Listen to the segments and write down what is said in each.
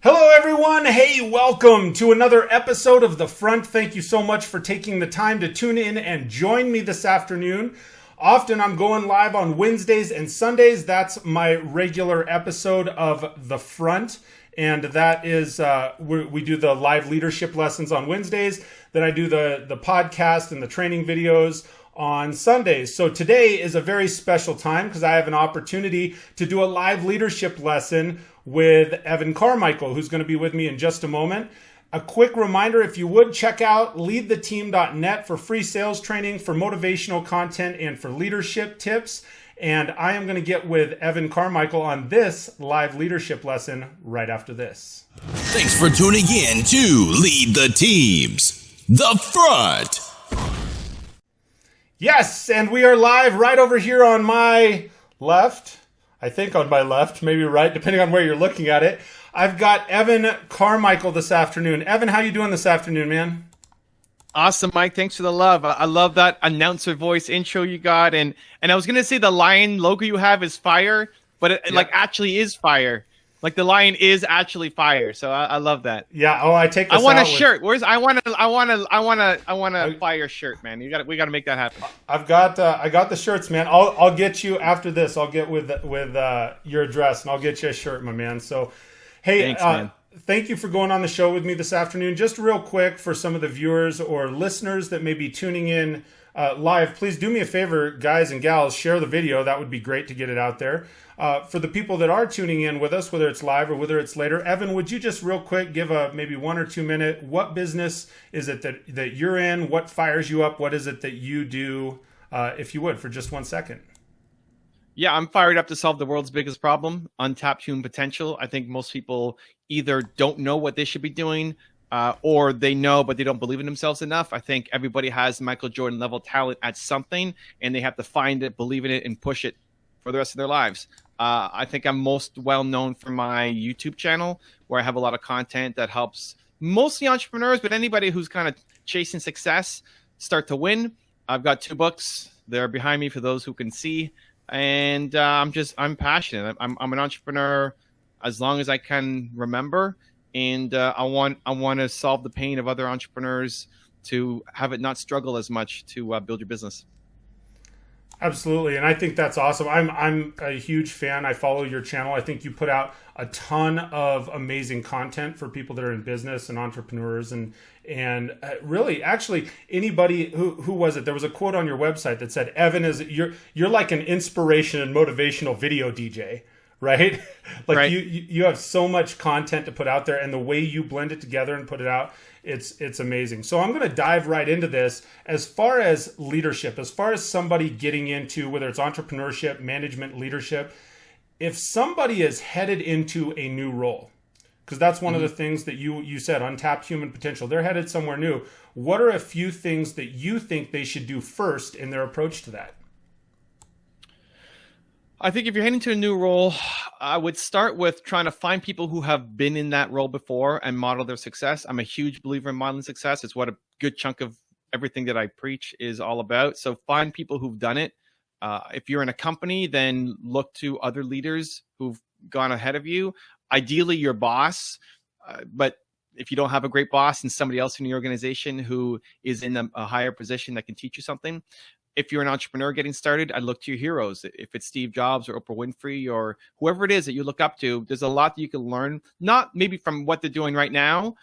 Hello, everyone. Hey, welcome to another episode of The Front. Thank you so much for taking the time to tune in and join me this afternoon. Often I'm going live on Wednesdays and Sundays. That's my regular episode of The Front. And that is, we do the live leadership lessons on Wednesdays. Then I do the podcast and the training videos on Sundays. So today is a very special time because I have an opportunity to do a live leadership lesson with Evan Carmichael, who's going to be with me in just a moment. A quick reminder, if you would, check out leadtheteam.net for free sales training, for motivational content, and for leadership tips. And I am going to get with Evan Carmichael on this live leadership lesson right after this. Thanks for tuning in to Lead the Teams, The Front. Yes, and we are live right over here on my left. I think on my left, maybe right, depending on where you're looking at it. I've got Evan Carmichael this afternoon. Evan, how you doing this afternoon, man? Awesome, Mike. Thanks for the love. I love that announcer voice intro you got. And I was going to say the lion logo you have is fire, but it like actually is fire. Like the lion is actually fire. So I love that. Yeah. Oh, I take this I want out a shirt. Where's I want a fire shirt, man. We got to make that happen. I got the shirts, man. I'll get you after this. I'll get with your address and I'll get you a shirt, my man. So, hey, thanks, man. Thank you for going on the show with me this afternoon. Just real quick for some of the viewers or listeners that may be tuning in live, please do me a favor, guys and gals, share the video. That would be great to get it out there. For the people that are tuning in with us, whether it's live or whether it's later, Evan, would you just real quick give a maybe 1 or 2 minute, what business is it that you're in? What fires you up? What is it that you do, if you would, for just 1 second? Yeah, I'm fired up to solve the world's biggest problem, untapped human potential. I think most people either don't know what they should be doing, or they know, but they don't believe in themselves enough. I think everybody has Michael Jordan level talent at something, and they have to find it, believe in it, and push it for the rest of their lives. I think I'm most well known for my YouTube channel, where I have a lot of content that helps mostly entrepreneurs, but anybody who's kind of chasing success start to win. I've got 2 books. They're behind me for those who can see. And I'm passionate. I'm an entrepreneur as long as I can remember. And I want to solve the pain of other entrepreneurs to have it not struggle as much to build your business. Absolutely, and I think that's awesome. I'm a huge fan. I follow your channel. I think you put out a ton of amazing content for people that are in business and entrepreneurs, and really, actually, anybody who was it? There was a quote on your website that said, "Evan you're like an inspiration and motivational video DJ." Right? Like right. You have so much content to put out there, and the way you blend it together and put it out, it's amazing. So I'm going to dive right into this. As far as leadership, as far as somebody getting into, whether it's entrepreneurship, management, leadership, if somebody is headed into a new role, because that's one of the things that you said, untapped human potential, they're headed somewhere new. What are a few things that you think they should do first in their approach to that? I think if you're heading to a new role, I would start with trying to find people who have been in that role before and model their success. I'm a huge believer in modeling success. It's what a good chunk of everything that I preach is all about. So find people who've done it. If you're in a company, then look to other leaders who've gone ahead of you. Ideally, your boss. But if you don't have a great boss and somebody else in the organization who is in a higher position that can teach you something. If you're an entrepreneur getting started, I'd look to your heroes. If it's Steve Jobs or Oprah Winfrey or whoever it is that you look up to, there's a lot that you can learn, not maybe from what they're doing right now,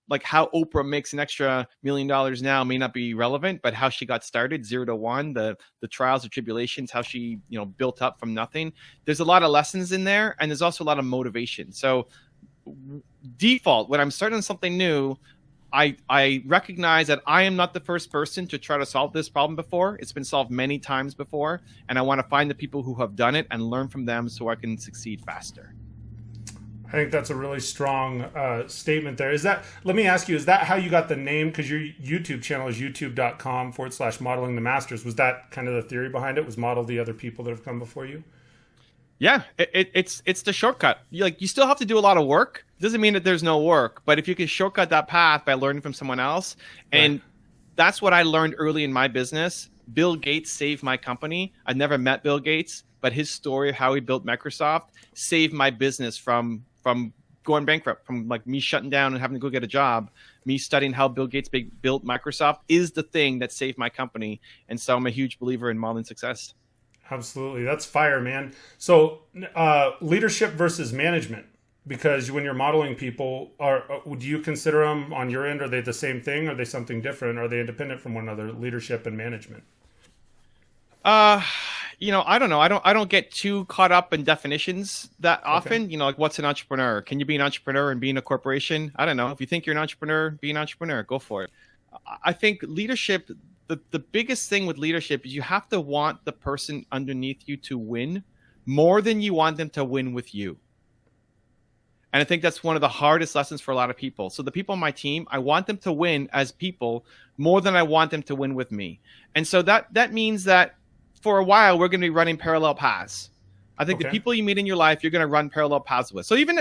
like how Oprah makes an extra $1 million now may not be relevant, but how she got started, 0 to 1, the trials and tribulations, how she built up from nothing. There's a lot of lessons in there, and there's also a lot of motivation. So default, when I'm starting something new, I recognize that I am not the first person to try to solve this problem before. It's been solved many times before, and I want to find the people who have done it and learn from them so I can succeed faster. I think that's a really strong statement there. Let me ask you, is that how you got the name? Because your YouTube channel is youtube.com/modeling the masters. Was that kind of the theory behind it? Was model the other people that have come before you? Yeah, it's the shortcut. You still have to do a lot of work. Doesn't mean that there's no work, but if you can shortcut that path by learning from someone else, and that's what I learned early in my business. Bill Gates saved my company. I never met Bill Gates, but his story of how he built Microsoft saved my business from going bankrupt, from like me shutting down and having to go get a job, me studying how Bill Gates built Microsoft is the thing that saved my company. And so I'm a huge believer in modeling success. Absolutely. That's fire, man. So leadership versus management, because when you're modeling people, do you consider them on your end? Are they the same thing? Are they something different? Are they independent from one another, leadership and management? I don't know. I don't get too caught up in definitions that often. Okay. Like what's an entrepreneur? Can you be an entrepreneur and be in a corporation? I don't know. If you think you're an entrepreneur, be an entrepreneur. Go for it. I think leadership, the biggest thing with leadership is you have to want the person underneath you to win more than you want them to win with you. And I think that's one of the hardest lessons for a lot of people. So the people on my team, I want them to win as people more than I want them to win with me. And so that means that for a while, we're going to be running parallel paths. I think the people you meet in your life, you're going to run parallel paths with. So even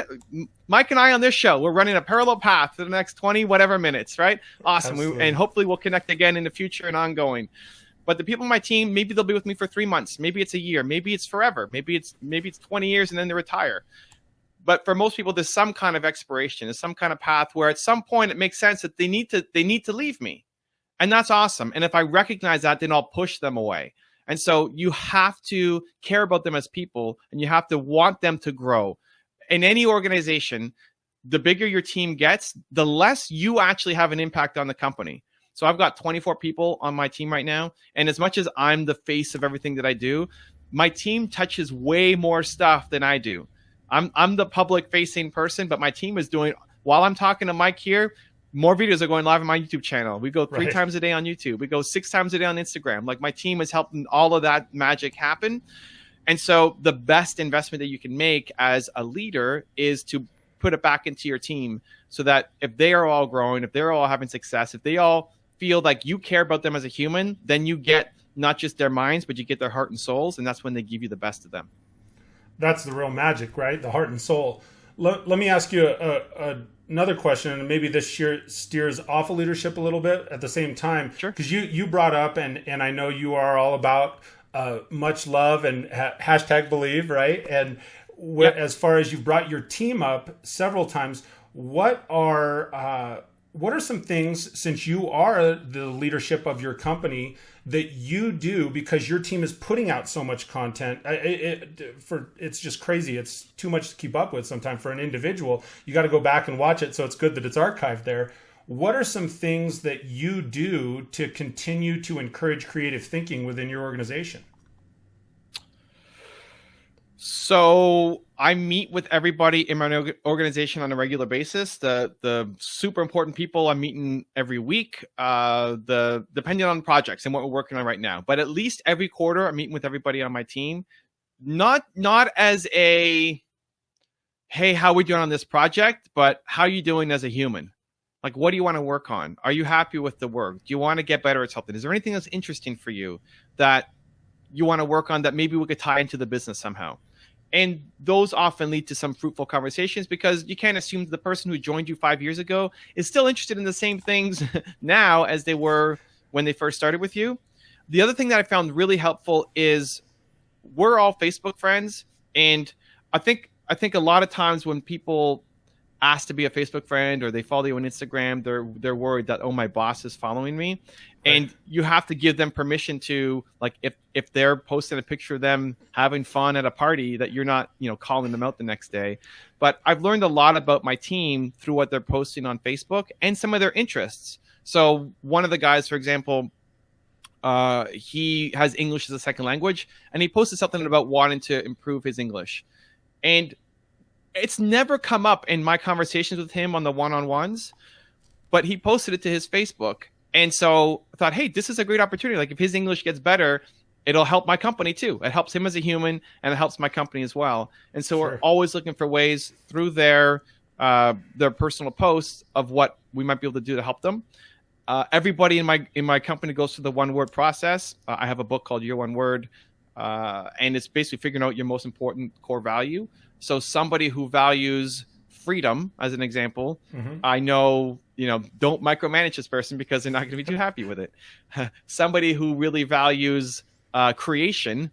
Mike and I on this show, we're running a parallel path for the next 20 whatever minutes, right? Awesome. And hopefully we'll connect again in the future and ongoing. But the people on my team, maybe they'll be with me for 3 months. Maybe it's a year. Maybe it's forever. Maybe it's 20 years and then they retire. But for most people, there's some kind of expiration. There's some kind of path where at some point it makes sense that they need to leave me. And that's awesome. And if I recognize that, then I'll push them away. And so you have to care about them as people, and you have to want them to grow. In any organization, the bigger your team gets, the less you actually have an impact on the company. So I've got 24 people on my team right now. And as much as I'm the face of everything that I do, my team touches way more stuff than I do. I'm the public facing person, but my team is doing, while I'm talking to Mike here, more videos are going live on my YouTube channel. We go 3 times a day on YouTube. We go 6 times a day on Instagram. Like my team is helping all of that magic happen. And so the best investment that you can make as a leader is to put it back into your team so that if they are all growing, if they're all having success, if they all feel like you care about them as a human, then you get not just their minds, but you get their heart and souls. And that's when they give you the best of them. That's the real magic, right? The heart and soul. Let me ask you another question, and maybe this steers off of leadership a little bit at the same time. Sure. Because you brought up, and I know you are all about much love and hashtag believe, right? And as far as you've brought your team up several times, what are some things, since you are the leadership of your company, that you do because your team is putting out so much content? It's just crazy. It's too much to keep up with sometimes for an individual. You got to go back and watch it, so it's good that it's archived there. What are some things that you do to continue to encourage creative thinking within your organization? So I meet with everybody in my organization on a regular basis. The super important people I'm meeting every week, depending on projects and what we're working on right now. But at least every quarter, I'm meeting with everybody on my team. Not as a, hey, how are we doing on this project? But how are you doing as a human? Like, what do you want to work on? Are you happy with the work? Do you want to get better at something? Is there anything that's interesting for you that you want to work on that maybe we could tie into the business somehow? And those often lead to some fruitful conversations, because you can't assume the person who joined you 5 years ago is still interested in the same things now as they were when they first started with you. The other thing that I found really helpful is we're all Facebook friends. And I think a lot of times when people ask to be a Facebook friend or they follow you on Instagram, they're worried that, oh, my boss is following me. And you have to give them permission to, like, if they're posting a picture of them having fun at a party, that you're not, calling them out the next day. But I've learned a lot about my team through what they're posting on Facebook and some of their interests. So one of the guys, for example, he has English as a second language, and he posted something about wanting to improve his English. And it's never come up in my conversations with him on the one-on-ones, but he posted it to his Facebook. And so I thought, hey, this is a great opportunity. Like, if his English gets better, it'll help my company too. It helps him as a human, and it helps my company as well. And so we're always looking for ways through their personal posts of what we might be able to do to help them. Everybody in my company goes through the one-word process. I have a book called Your One Word, and it's basically figuring out your most important core value. So somebody who values freedom, as an example, I know, don't micromanage this person because they're not going to be too happy with it. Somebody who really values creation,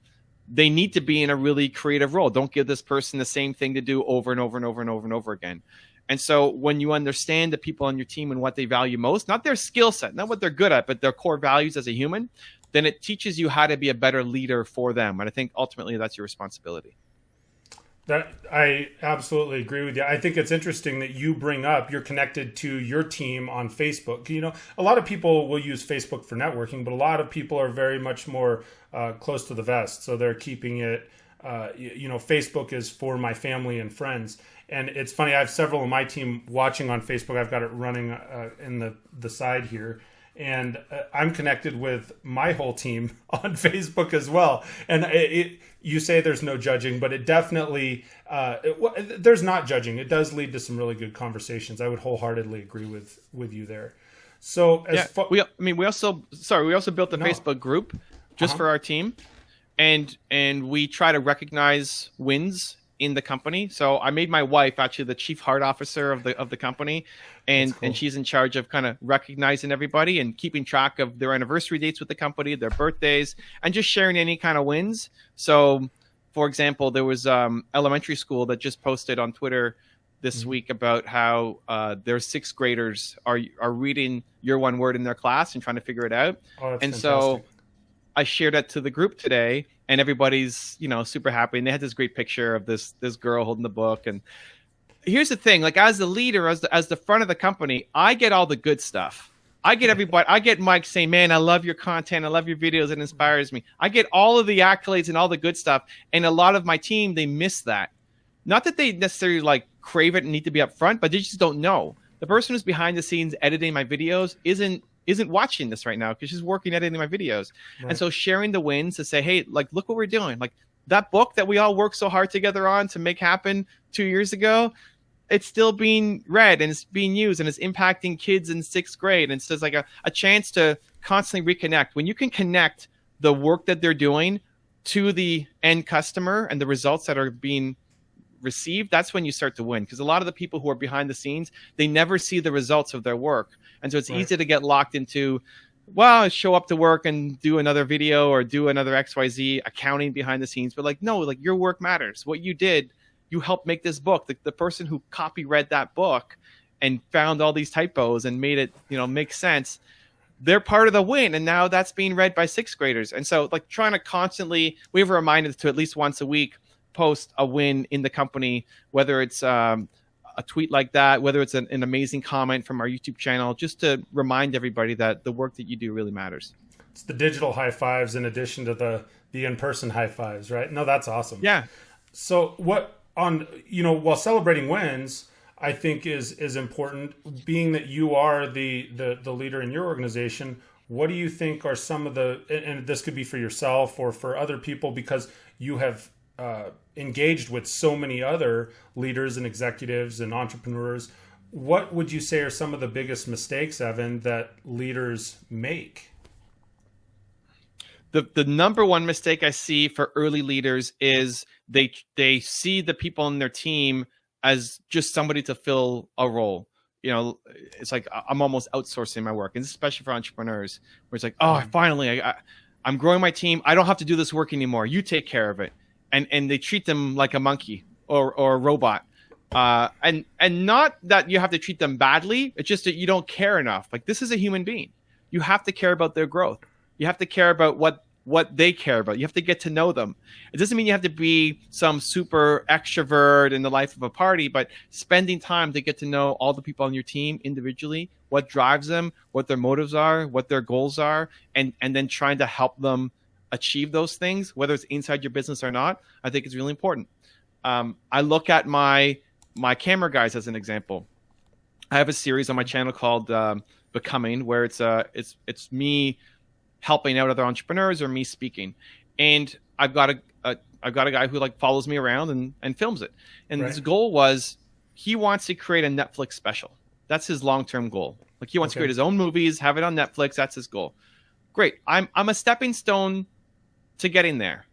they need to be in a really creative role. Don't give this person the same thing to do over and over and over and over and over again. And so when you understand the people on your team and what they value most, not their skill set, not what they're good at, but their core values as a human, then it teaches you how to be a better leader for them. And I think ultimately that's your responsibility. That I absolutely agree with you. I think it's interesting that you bring up you're connected to your team on Facebook. You know, a lot of people will use Facebook for networking, but a lot of people are very much more close to the vest. So they're keeping it, Facebook is for my family and friends. And it's funny, I have several of my team watching on Facebook. I've got it running in the side here. And I'm connected with my whole team on Facebook as well. And you say there's no judging, but it definitely, there's not judging. It does lead to some really good conversations. I would wholeheartedly agree with you there. So we also built the Facebook group just for our team. And we try to recognize wins in the company. So I made my wife actually the chief heart officer of the company, and she's in charge of kind of recognizing everybody and keeping track of their anniversary dates with the company, their birthdays, and just sharing any kind of wins. So, for example, there was elementary school that just posted on Twitter this week about how their sixth graders are reading Your One Word in their class and trying to figure it out. Oh, that's and fantastic. So I shared that to the group today, and everybody's, super happy. And they had this great picture of this girl holding the book. And here's the thing, like as the leader, as the front of the company, I get all the good stuff. I get Mike saying, man, I love your content. I love your videos. It inspires me. I get all of the accolades and all the good stuff. And a lot of my team, they miss that. Not that they necessarily like crave it and need to be up front, but they just don't know. The person who's behind the scenes editing my videos isn't watching this right now because she's working editing my videos. Right. And so sharing the wins to say, hey, like, look what we're doing. Like that book that we all worked so hard together on to make happen 2 years ago, it's still being read and it's being used and it's impacting kids in sixth grade. And so it's like a chance to constantly reconnect. When you can connect the work that they're doing to the end customer and the results that are being received, that's when you start to win. Because a lot of the people who are behind the scenes, they never see the results of their work. And so it's easy to get locked into, well, show up to work and do another video or do another XYZ accounting behind the scenes. But like, no, like your work matters. What you did, you helped make this book. The person who copy read that book and found all these typos and made it, make sense. They're part of the win. And now that's being read by sixth graders. And so like trying to constantly, we have a reminder to at least once a week, post a win in the company, whether it's a tweet like that, whether it's an amazing comment from our YouTube channel, just to remind everybody that the work that you do really matters. It's the digital high fives in addition to the in-person high fives, right? No, that's awesome. Yeah. So while celebrating wins, I think is important, being that you are the leader in your organization. What do you think are some of and this could be for yourself or for other people, because you have engaged with so many other leaders and executives and entrepreneurs. What would you say are some of the biggest mistakes, Evan, that leaders make? The number one mistake I see for early leaders is they see the people in their team as just somebody to fill a role. It's like I'm almost outsourcing my work, and especially for entrepreneurs, where it's like, oh, finally, I'm growing my team. I don't have to do this work anymore. You take care of it. And they treat them like a monkey or a robot. And not that you have to treat them badly. It's just that you don't care enough. Like, this is a human being. You have to care about their growth. You have to care about what they care about. You have to get to know them. It doesn't mean you have to be some super extrovert in the life of a party, but spending time to get to know all the people on your team individually, what drives them, what their motives are, what their goals are, and then trying to help them achieve those things, whether it's inside your business or not, I think is really important. I look at my camera guys as an example. I have a series on my channel called Becoming, where it's me helping out other entrepreneurs or me speaking, and I've got a guy who like follows me around and films it. And his goal was he wants to create a Netflix special. That's his long-term goal. Like he wants to create his own movies, have it on Netflix. That's his goal. Great. I'm a stepping stone to getting there,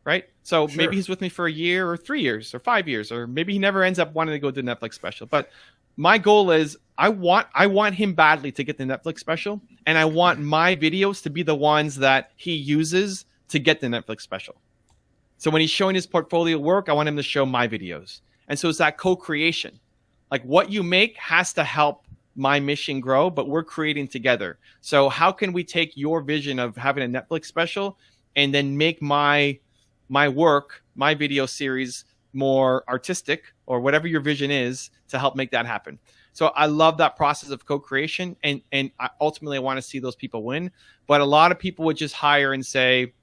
right? So maybe he's with me for a year or 3 years or 5 years, or maybe he never ends up wanting to go to the Netflix special. But my goal is I want him badly to get the Netflix special, and I want my videos to be the ones that he uses to get the Netflix special. So when he's showing his portfolio work, I want him to show my videos. And so it's that co-creation. Like what you make has to help my mission grow, but we're creating together. So how can we take your vision of having a Netflix special and then make my work, my video series more artistic, or whatever your vision is, to help make that happen? So I love that process of co-creation, and ultimately I want to see those people win. But a lot of people would just hire and say,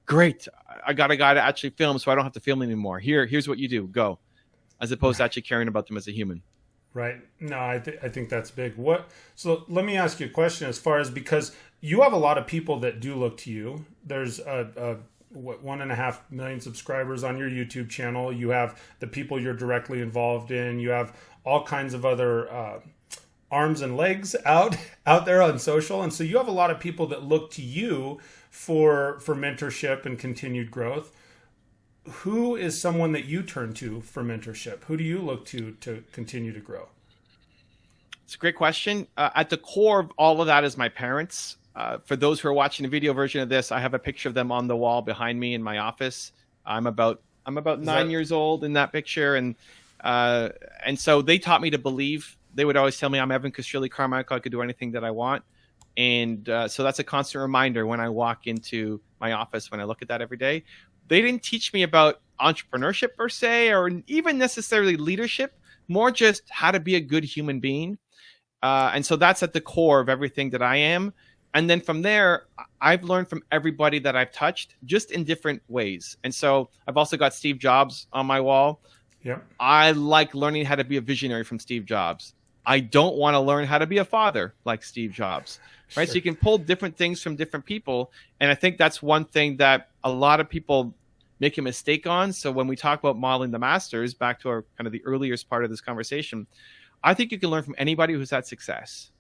great, I got a guy to actually film, so I don't have to film anymore. Here's what you do, go. As opposed to actually caring about them as a human. Right. No, I think that's big. So let me ask you a question, as far as, because you have a lot of people that do look to you. There's 1.5 million subscribers on your YouTube channel. You have the people you're directly involved in. You have all kinds of other arms and legs out there on social. And so you have a lot of people that look to you for mentorship and continued growth. Who is someone that you turn to for mentorship? Who do you look to continue to grow? It's a great question. At the core of all of that is my parents. For those who are watching the video version of this, I have a picture of them on the wall behind me in my office. I'm about 9 years old in that picture, and so they taught me to believe. They would always tell me, I'm Evan Carmichael, I could do anything that I want. And so that's a constant reminder when I walk into my office, when I look at that every day. They didn't teach me about entrepreneurship per se, or even necessarily leadership, more just how to be a good human being. And so that's at the core of everything that I am. And then from there, I've learned from everybody that I've touched, just in different ways. And so I've also got Steve Jobs on my wall. Yeah. I like learning how to be a visionary from Steve Jobs. I don't want to learn how to be a father like Steve Jobs. Right. Sure. So you can pull different things from different people. And I think that's one thing that a lot of people make a mistake on. So when we talk about modeling the masters, back to our kind of the earliest part of this conversation, I think you can learn from anybody who's had success.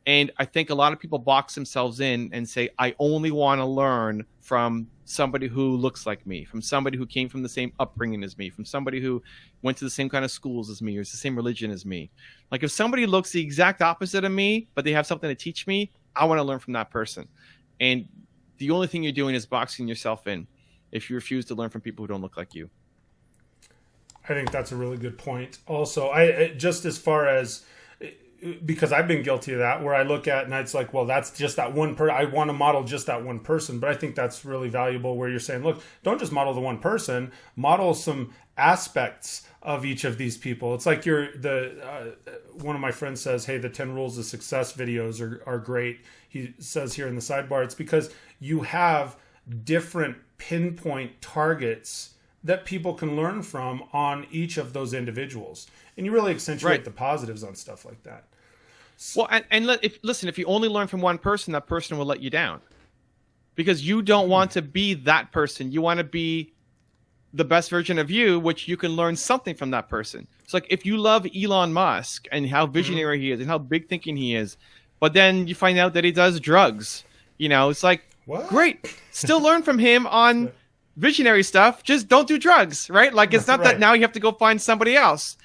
And I think a lot of people box themselves in and say, I only want to learn from somebody who looks like me, from somebody who came from the same upbringing as me, from somebody who went to the same kind of schools as me, or is the same religion as me. Like if somebody looks the exact opposite of me, but they have something to teach me, I want to learn from that person. And the only thing you're doing is boxing yourself in if you refuse to learn from people who don't look like you. I think that's a really good point. Also, I just as far as, because I've been guilty of that, where I look at and it's like, well, that's just that one person. I want to model just that one person. But I think that's really valuable, where you're saying, look, don't just model the one person, model some aspects of each of these people. It's like one of my friends says, hey, the 10 rules of success videos are great. He says here in the sidebar, it's because you have different pinpoint targets that people can learn from on each of those individuals. And you really accentuate the positives on stuff like that. Well, listen, if you only learn from one person, that person will let you down, because you don't want to be that person. You want to be the best version of you, which you can learn something from that person. It's like if you love Elon Musk and how visionary he is and how big thinking he is, but then you find out that he does drugs, it's like, what? Great. Still learn from him on visionary stuff. Just don't do drugs, right? Like it's not that now you have to go find somebody else.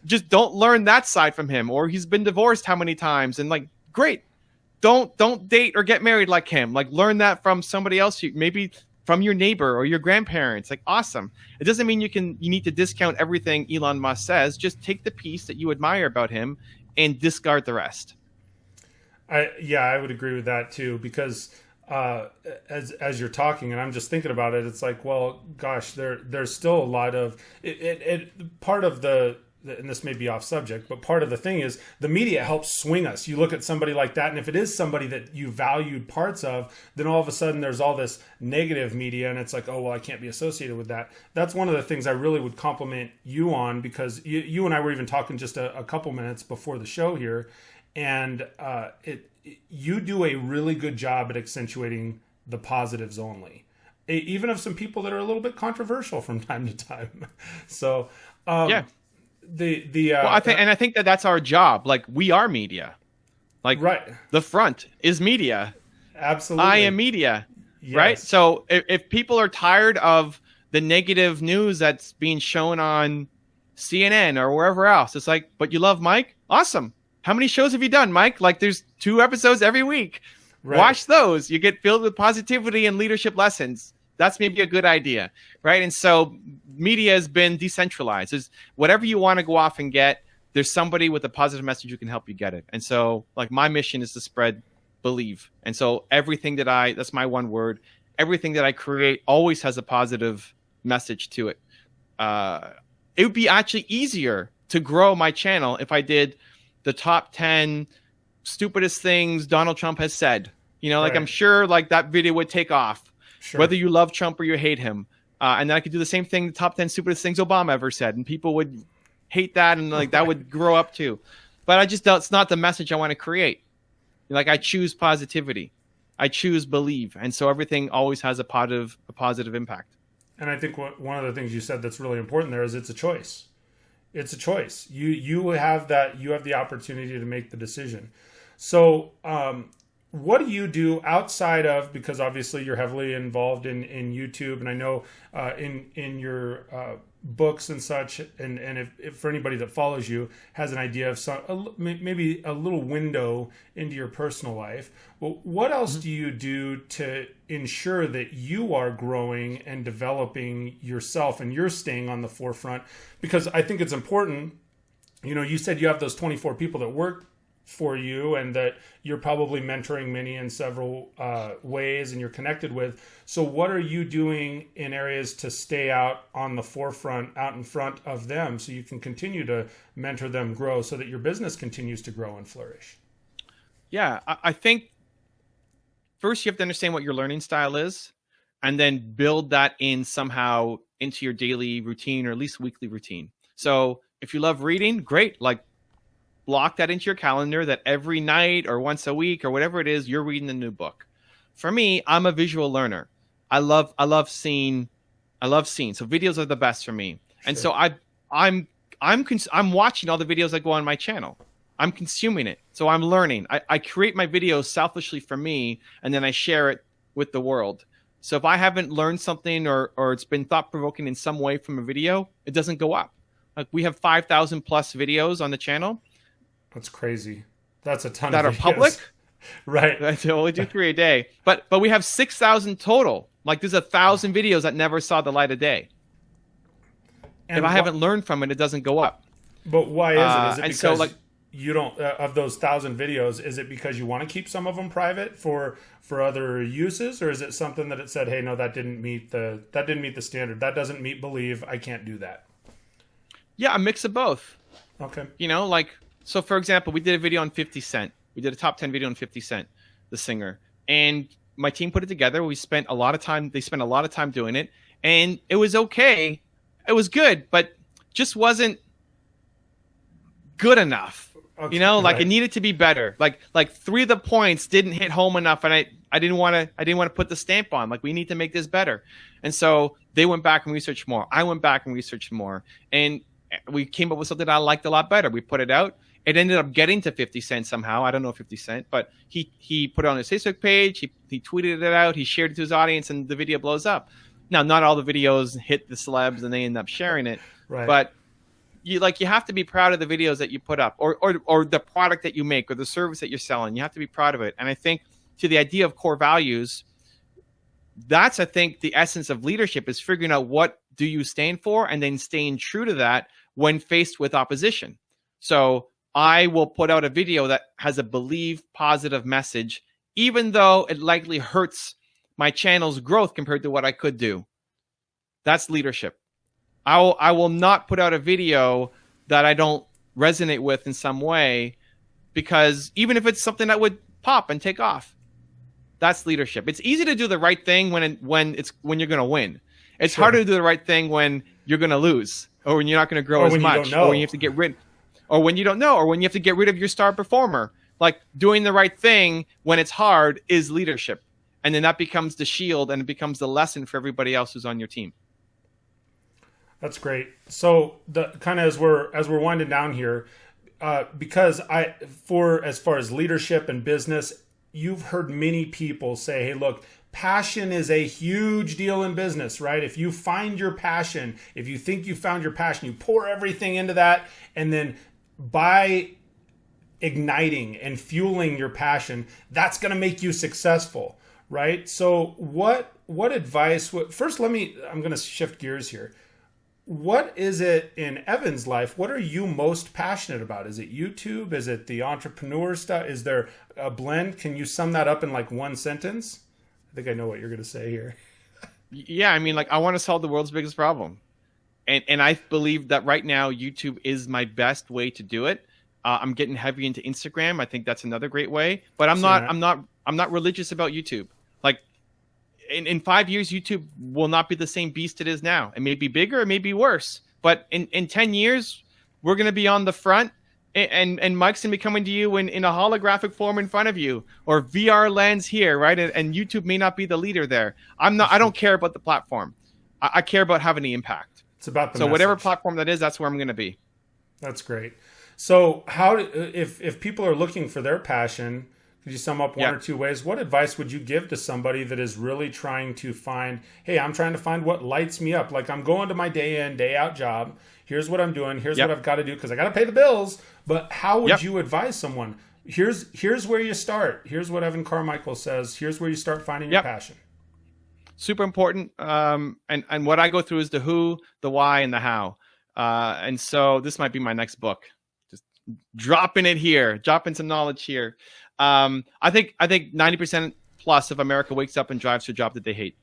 Just don't learn that side from him. Or he's been divorced how many times, and like, great. Don't date or get married like him. Like learn that from somebody else, maybe from your neighbor or your grandparents. Like awesome. It doesn't mean you need to discount everything Elon Musk says. Just take the piece that you admire about him and discard the rest. I would agree with that too, because as you're talking and I'm just thinking about it, it's like, well, gosh, there's still a lot of it part of the, and this may be off subject, but part of the thing is the media helps swing us. You look at somebody like that, and if it is somebody that you valued parts of, then all of a sudden there's all this negative media, and it's like, oh, well, I can't be associated with that. That's one of the things I really would compliment you on, because you and I were even talking just a couple minutes before the show here, and you do a really good job at accentuating the positives only, even of some people that are a little bit controversial from time to time. So, yeah. I think that's our job. Like we are media. Like the front is media. Absolutely. I am media. Yes. Right. So if people are tired of the negative news that's being shown on CNN or wherever else, it's like, but you love Mike? Awesome. How many shows have you done, Mike? Like there's 2 episodes every week. Right. Watch those. You get filled with positivity and leadership lessons. that's maybe a good idea, right? And so media has been decentralized. There's whatever you want to go off and get, there's somebody with a positive message who can help you get it. And so like my mission is to spread believe. And so everything that's my one word, everything that I create always has a positive message to it. It would be actually easier to grow my channel if I did the top 10 stupidest things Donald Trump has said. You know, like, right. I'm sure like that video would take off, sure, whether you love Trump or you hate him. And then I could do the same thing, the top 10 stupidest things Obama ever said, and people would hate that, and like that would grow up too. But I just, it's not the message I want to create. Like, I choose positivity, I choose believe, and so everything always has a positive impact. And I think one of the things you said that's really important there is it's a choice. It's a choice. You have the opportunity to make the decision. So what do you do outside of, because obviously you're heavily involved in YouTube, and I know in your books and such, and if for anybody that follows you has an idea of maybe a little window into your personal life, well, what else do you do to ensure that you are growing and developing yourself and you're staying on the forefront? Because I think it's important. You know, you said you have those 24 people that work for you, and that you're probably mentoring many in several ways, and you're connected with. So what are you doing in areas to stay out on the forefront, out in front of them, so you can continue to mentor them, grow, so that your business continues to grow and flourish? Yeah, I think first you have to understand what your learning style is, and then build that in somehow into your daily routine, or at least weekly routine. So if you love reading, great. Like, block that into your calendar that every night or once a week or whatever it is, you're reading a new book. For me, I'm a visual learner. I love seeing. So videos are the best for me. Sure. And so I'm watching all the videos that go on my channel. I'm consuming it. So I'm learning. I create my videos selfishly for me, and then I share it with the world. So if I haven't learned something or it's been thought-provoking in some way from a video, it doesn't go up. Like, we have 5,000 plus videos on the channel. That's crazy. That's a ton that of are public. Right. I only do 3 a day. But we have 6,000 total. Like, there's 1,000 videos that never saw the light of day. And if I haven't learned from it, it doesn't go up. But why is it? Is it because so, like, you don't of those 1,000 videos? Is it because you want to keep some of them private for other uses, or is it something that it said, hey, no, that didn't meet the standard, that doesn't meet believe, I can't do that? Yeah, a mix of both. Okay. You know, like, so for example, we did a video on 50 Cent. We did a top 10 video on 50 Cent, the singer. And my team put it together. They spent a lot of time doing it. And it was okay. It was good, but just wasn't good enough. Okay, you know, like, right. It needed to be better. Like 3 of the points didn't hit home enough, and I didn't want to put the stamp on. Like, we need to make this better. And so they went back and researched more. I went back and researched more. And we came up with something that I liked a lot better. We put it out. It ended up getting to 50 Cent somehow. I don't know 50 Cent, but he put it on his Facebook page. He tweeted it out. He shared it to his audience, and the video blows up. Now, not all the videos hit the celebs and they end up sharing it, right. But you have to be proud of the videos that you put up, or the product that you make, or the service that you're selling. You have to be proud of it. And I think, to the idea of core values, that's, I think, the essence of leadership, is figuring out what do you stand for, and then staying true to that when faced with opposition. So I will put out a video that has a believe positive message, even though it likely hurts my channel's growth compared to what I could do. That's leadership. I will not put out a video that I don't resonate with in some way, because even if it's something that would pop and take off, that's leadership. It's easy to do the right thing when you're going to win. It's harder to do the right thing when you're going to lose, or when you're not going to grow as much, or when you have to get rid. Or when you don't know, or when you have to get rid of your star performer. Like, doing the right thing when it's hard is leadership. And then that becomes the shield, and it becomes the lesson for everybody else who's on your team. That's great. So the kind of as we're winding down here, because as far as leadership and business, you've heard many people say, hey, look, passion is a huge deal in business, right? If you find your passion, if you think you found your passion, you pour everything into that, and then by igniting and fueling your passion, that's going to make you successful, right? So what what advice first, I'm going to shift gears here. What is it in Evan's life? What are you most passionate about? Is it YouTube? Is it the entrepreneur stuff? Is there a blend? Can you sum that up in like one sentence? I think I know what you're going to say here. Yeah, I mean, like, I want to solve the world's biggest problem. And I believe that right now YouTube is my best way to do it. I'm getting heavy into Instagram. I think that's another great way. But I'm not religious about YouTube. Like, in 5 years, YouTube will not be the same beast it is now. It may be bigger, it may be worse. But in 10 years, we're going to be on the front, and Mike's going to be coming to you in a holographic form in front of you, or VR lens here, right? And YouTube may not be the leader there. I don't care about the platform. I care about having the impact. It's about the so message. Whatever platform that is, that's where I'm going to be. That's great. So if people are looking for their passion, could you sum up one or two ways? What advice would you give to somebody that is really trying to find, hey, I'm trying to find what lights me up. Like, I'm going to my day in, day out job. Here's what I'm doing. Here's what I've got to do because I got to pay the bills. But how would you advise someone? Here's where you start. Here's what Evan Carmichael says. Here's where you start finding your passion. Super important. And what I go through is the who, the why, and the how. And so this might be my next book. Just dropping it here, dropping some knowledge here. I think 90% plus of America wakes up and drives to a job that they hate.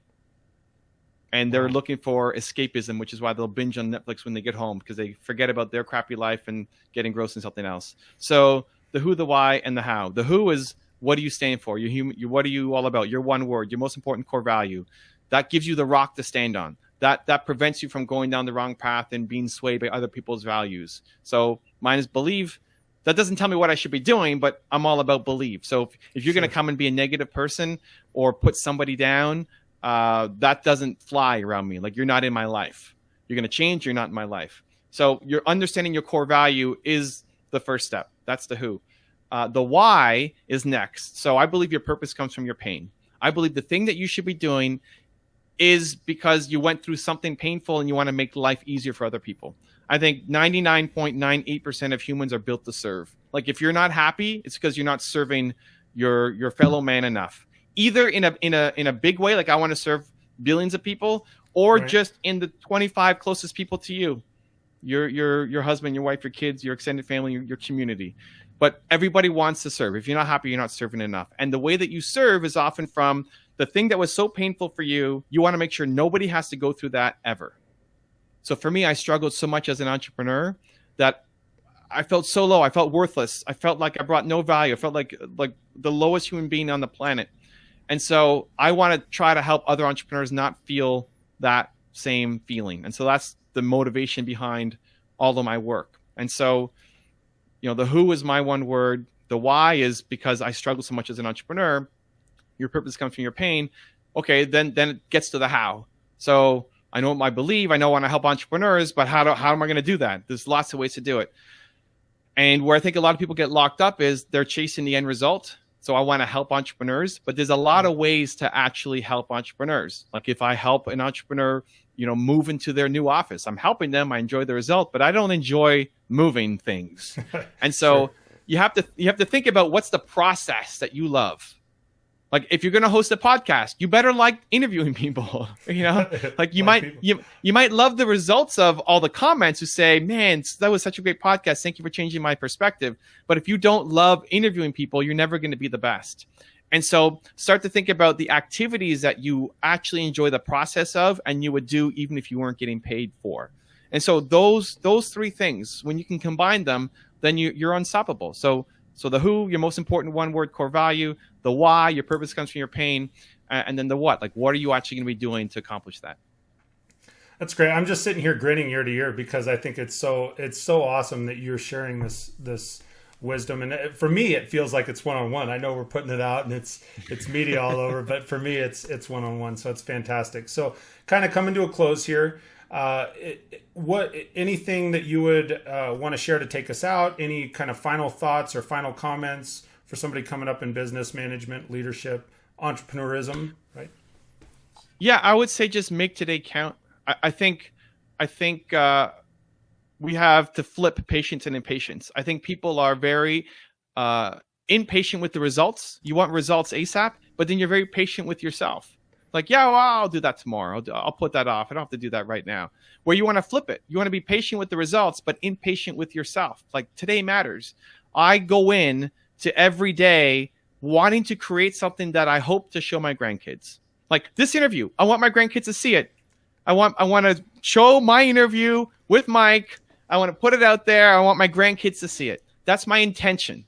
And they're looking for escapism, which is why they'll binge on Netflix when they get home, because they forget about their crappy life and get engrossed in something else. So the who, the why, and the how. The who is, what do you stand for? What are you all about? Your one word, your most important core value. That gives you the rock to stand on. That prevents you from going down the wrong path and being swayed by other people's values. So mine is believe. That doesn't tell me what I should be doing, but I'm all about believe. So if you're going to come and be a negative person or put somebody down, that doesn't fly around me. Like, you're not in my life. You're going to change. You're not in my life. So you're understanding your core value is the first step. That's the who. The why is next. So I believe your purpose comes from your pain. I believe the thing that you should be doing is because you went through something painful and you want to make life easier for other people. I think 99.98% of humans are built to serve. Like, if you're not happy, it's because you're not serving your fellow man enough. Either in a big way, like I want to serve billions of people, or just in the 25 closest people to you, your husband, your wife, your kids, your extended family, your community. But everybody wants to serve. If you're not happy, you're not serving enough. And the way that you serve is often from the thing that was so painful for you. You want to make sure nobody has to go through that ever. So for me, I struggled so much as an entrepreneur that I felt so low. I felt worthless. I felt like I brought no value. I felt like the lowest human being on the planet. And so I want to try to help other entrepreneurs not feel that same feeling. And so that's the motivation behind all of my work. And so, the who is my one word. The why is because I struggle so much as an entrepreneur. Your purpose comes from your pain. Okay, then it gets to the how. So I know what I believe. I know I want to help entrepreneurs, but how am I going to do that? There's lots of ways to do it. And where I think a lot of people get locked up is they're chasing the end result. So I want to help entrepreneurs, but there's a lot of ways to actually help entrepreneurs. Like, if I help an entrepreneur, move into their new office, I'm helping them. I enjoy the result, but I don't enjoy moving things. And so you have to think about what's the process that you love. Like, if you're going to host a podcast, you better like interviewing people, like you might love the results of all the comments who say, man, that was such a great podcast. Thank you for changing my perspective. But if you don't love interviewing people, you're never going to be the best. And so start to think about the activities that you actually enjoy the process of and you would do even if you weren't getting paid for. And so those three things, when you can combine them, then you're unstoppable. So the who, your most important one word core value, the why, your purpose comes from your pain, and then the what, like what are you actually going to be doing to accomplish that? That's great. I'm just sitting here grinning ear to ear because I think it's so awesome that you're sharing this wisdom. And for me, it feels like it's one-on-one. I know we're putting it out and it's media all over, but for me, it's one-on-one. So it's fantastic. So kind of coming to a close here. Anything that you would want to share to take us out? Any kind of final thoughts or final comments for somebody coming up in business management, leadership, entrepreneurism, right? Yeah, I would say just make today count. I think we have to flip patience and impatience. I think people are very impatient with the results. You want results ASAP, but then you're very patient with yourself. Like, yeah, well, I'll do that tomorrow. I'll put that off. I don't have to do that right now. Where you want to flip it. You want to be patient with the results, but impatient with yourself. Like, today matters. I go in to every day wanting to create something that I hope to show my grandkids. Like this interview, I want my grandkids to see it. I want to show my interview with Mike. I want to put it out there. I want my grandkids to see it. That's my intention.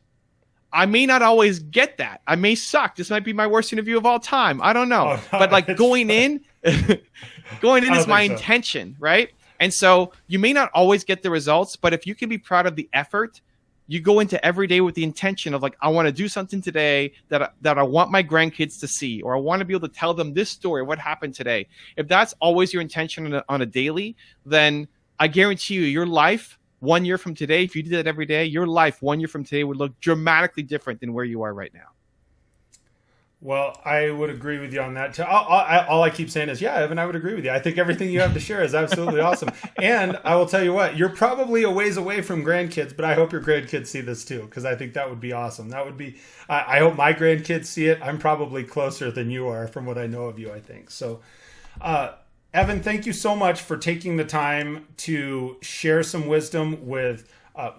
I may not always get that. I may suck. This might be my worst interview of all time. I don't know. Oh, no, but like going in is my intention, right? And so you may not always get the results, but if you can be proud of the effort, you go into every day with the intention of like, I want to do something today that I want my grandkids to see, or I want to be able to tell them this story, what happened today. If that's always your intention on a daily, then I guarantee you your life 1 year from today, if you did that every day, your life 1 year from today would look dramatically different than where you are right now. Well, I would agree with you on that too. All I keep saying is, yeah, Evan, I would agree with you. I think everything you have to share is absolutely awesome. And I will tell you what, you're probably a ways away from grandkids, but I hope your grandkids see this too, because I think that would be awesome. That would be, I hope my grandkids see it. I'm probably closer than you are from what I know of you, I think. So, Evan, thank you so much for taking the time to share some wisdom with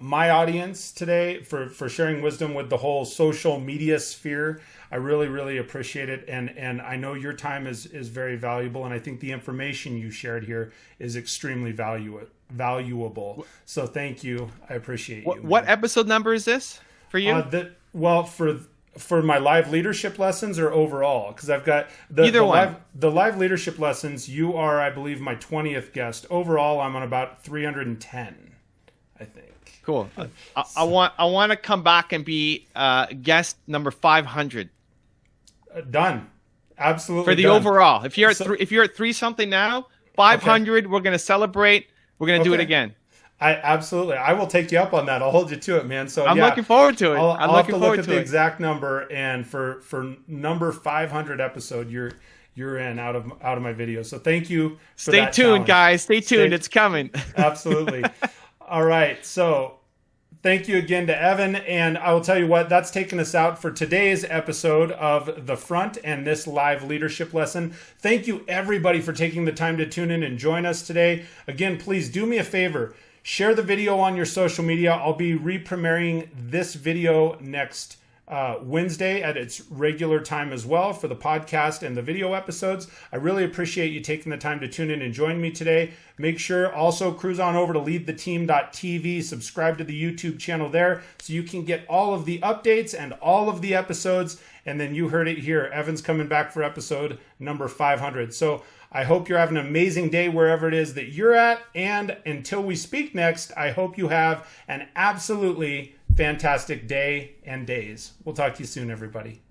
my audience today, for sharing wisdom with the whole social media sphere. I really, really appreciate it. And I know your time is very valuable. And I think the information you shared here is extremely valuable. So thank you. I appreciate you. What episode number is this for you? For my live leadership lessons or overall? Because I've got the live leadership lessons. You are, I believe, my 20th guest. Overall, I'm on about 310, I think. Cool. I want to come back and be guest number 500. Done. Absolutely. For the done. Overall, if you're at three something now, 500. Okay. We're going to celebrate. We're going to do it again. I will take you up on that. I'll hold you to it, man. So I'm looking forward to it. I'll have to look at the exact number, and for number 500 episode, you're in out of my video. So thank you. Stay tuned, guys. Stay tuned. It's coming. Absolutely. All right. So thank you again to Evan, and I will tell you what, that's taken us out for today's episode of The Front and this live leadership lesson. Thank you everybody for taking the time to tune in and join us today. Again, please do me a favor. Share the video on your social media. I'll be re-premiering this video next Wednesday at its regular time as well for the podcast and the video episodes. I really appreciate you taking the time to tune in and join me today. Make sure also cruise on over to leadtheteam.tv, subscribe to the YouTube channel there so you can get all of the updates and all of the episodes. And then you heard it here. Evan's coming back for episode number 500. So I hope you're having an amazing day wherever it is that you're at. And until we speak next, I hope you have an absolutely fantastic day and days. We'll talk to you soon, everybody.